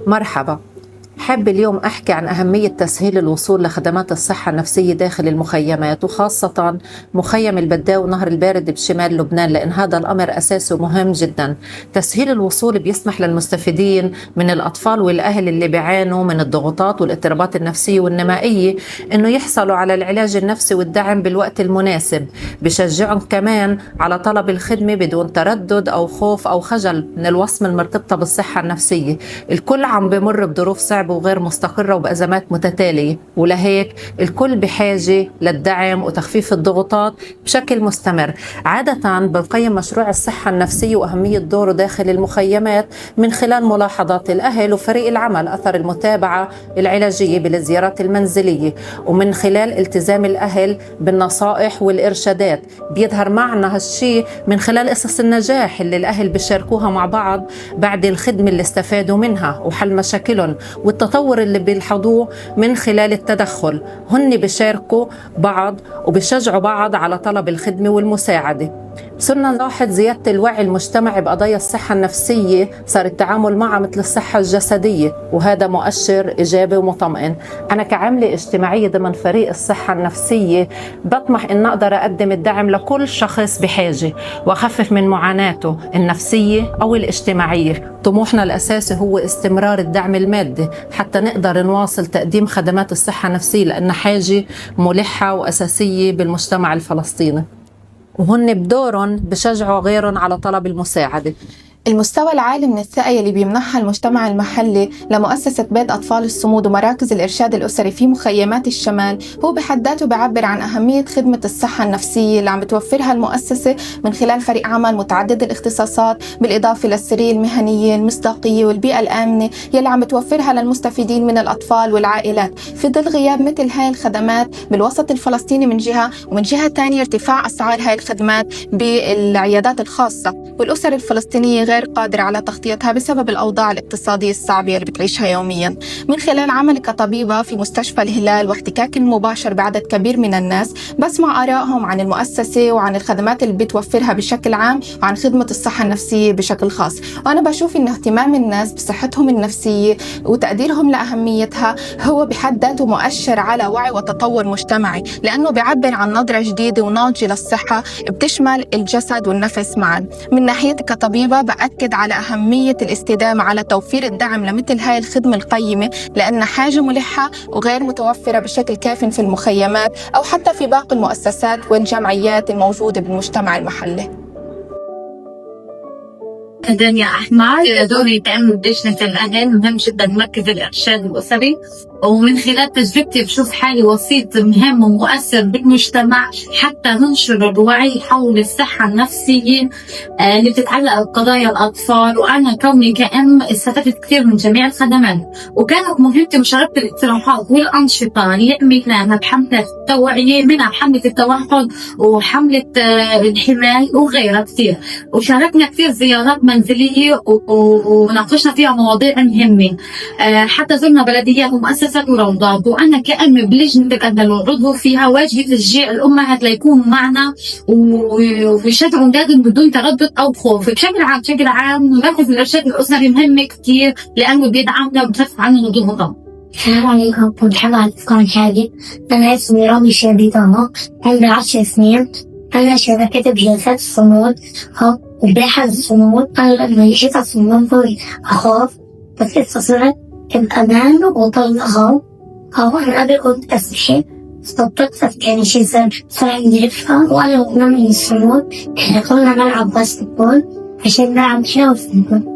مرحبا. حاب اليوم أحكي عن أهمية تسهيل الوصول لخدمات الصحة النفسية داخل المخيمات، وخاصة مخيم البداو ونهر البارد بشمال لبنان، لأن هذا الأمر أساسي ومهم جدا. تسهيل الوصول بيسمح للمستفيدين من الأطفال والأهل اللي بيعانوا من الضغوطات والاضطرابات النفسية والنمائية إنه يحصلوا على العلاج النفسي والدعم بالوقت المناسب. بشجعهم كمان على طلب الخدمة بدون تردد أو خوف أو خجل من الوصمة المرتبطة بالصحة النفسية. الكل عم بمر بظروف صعبة وغير مستقرة وبأزمات متتالية، ولهيك الكل بحاجة للدعم وتخفيف الضغوطات بشكل مستمر. عادة بنقيم مشروع الصحة النفسية وأهمية دوره داخل المخيمات من خلال ملاحظات الأهل وفريق العمل، أثر المتابعة العلاجية بالزيارات المنزلية، ومن خلال التزام الأهل بالنصائح والإرشادات. بيظهر معنا هالشي من خلال قصص النجاح اللي الأهل بيشاركوها مع بعض بعد الخدمة اللي استفادوا منها وحل مشاكلهم، والتطور اللي بيلحظوه من خلال التدخل. هن بيشاركوا بعض وبيشجعوا بعض على طلب الخدمة والمساعدة. صرنا نلاحظ زيادة الوعي المجتمعي بقضايا الصحة النفسية، صار التعامل معها مثل الصحة الجسدية، وهذا مؤشر إيجابي ومطمئن. أنا كعاملة اجتماعية ضمن فريق الصحة النفسية بطمح إن أقدر أقدم الدعم لكل شخص بحاجة وأخفف من معاناته النفسية أو الاجتماعية. طموحنا الأساسي هو استمرار الدعم المادي حتى نقدر نواصل تقديم خدمات الصحة النفسية، لأنها حاجة ملحة وأساسية بالمجتمع الفلسطيني، وهن بدورهم بشجعوا غيرهم على طلب المساعدة. المستوى العالي من الثقة اللي بيمنحها المجتمع المحلي لمؤسسة بيت أطفال الصمود ومراكز الإرشاد الأسري في مخيمات الشمال هو بحد ذاته بيعبر عن أهمية خدمة الصحة النفسية اللي عم بتوفرها المؤسسة من خلال فريق عمل متعدد الاختصاصات، بالإضافة للسرية المهنية، المصداقية والبيئة الآمنة يلي عم بتوفرها للمستفيدين من الأطفال والعائلات في ظل غياب مثل هاي الخدمات بالوسط الفلسطيني من جهة، ومن جهة تانية ارتفاع أسعار هاي الخدمات بالعيادات الخاصة، والأسر الفلسطينية غير قادرة على تغطيتها بسبب الأوضاع الاقتصادية الصعبة اللي بتعيشها يوميا. من خلال عملي كطبيبة في مستشفى الهلال واحتكاك مباشر بعدد كبير من الناس، بسمع آرائهم عن المؤسسة وعن الخدمات اللي بتوفرها بشكل عام وعن خدمة الصحة النفسية بشكل خاص. وأنا بشوف إن اهتمام الناس بصحتهم النفسية وتقديرهم لأهميتها هو بحد ذاته مؤشر على وعي وتطور مجتمعي، لأنه بيعبر عن نظرة جديدة وناضجة للصحة بتشمل الجسد والنفس معا. من ناحيتي كطبيبة أكد على أهمية الاستدامة على توفير الدعم لمثل هاي الخدمة القيمة، لأنها حاجة ملحة وغير متوفرة بشكل كاف في المخيمات أو حتى في باقي المؤسسات والجمعيات الموجودة بالمجتمع المحلي. دنيا أحمد، دوري تأمين دجلة الأهل مهم جدا مركز الإرشاد الأسري، ومن خلال تجربتي بشوف حالي وسيط مهم ومؤثر بالمجتمع حتى ننشر الوعي حول الصحة النفسية اللي بتتعلق بقضايا الأطفال. وأنا كوني كأم استفدت كثير من جميع الخدمات، وكانت مهمتي مشاركة الاقتراحات والأنشطة اللي عملناها بحملة التوعية، منها حملة التوحد وحملة الحماية وغيرها كثير. وشاركنا كثير زيارات منزلية وناقشنا فيها مواضيع مهمة، حتى زرنا بلديات ومؤسسات وروضات. وأنا كأم بلجنة الأهل عضو فيها واجب تشجيع الأمهات ليكونوا معنا ويشجعوا أولادهم بدون تردد أو خوف. بشكل عام مركز الإرشاد الأسري مهم كتير لأنه بيدعمنا وبيخفف عنا الضغوطات. السلام عليكم، كنت حابة أعرفكم حاجة. أنا اسمي رامي شادي طه، عمري 10 سنين. أنا شاركت بجلسات الصمود وباحث الصمود. أنا لما جيت الصمود كنت أخاف، بس اتصلت بأمان وطلقها. أنا قبل كنت أستحي، استطعت كان شيء صار عندي رفقة، وأنا وأنا من الصمود إحنا كنا نلعب باسكتبول عشان نلعب شوي.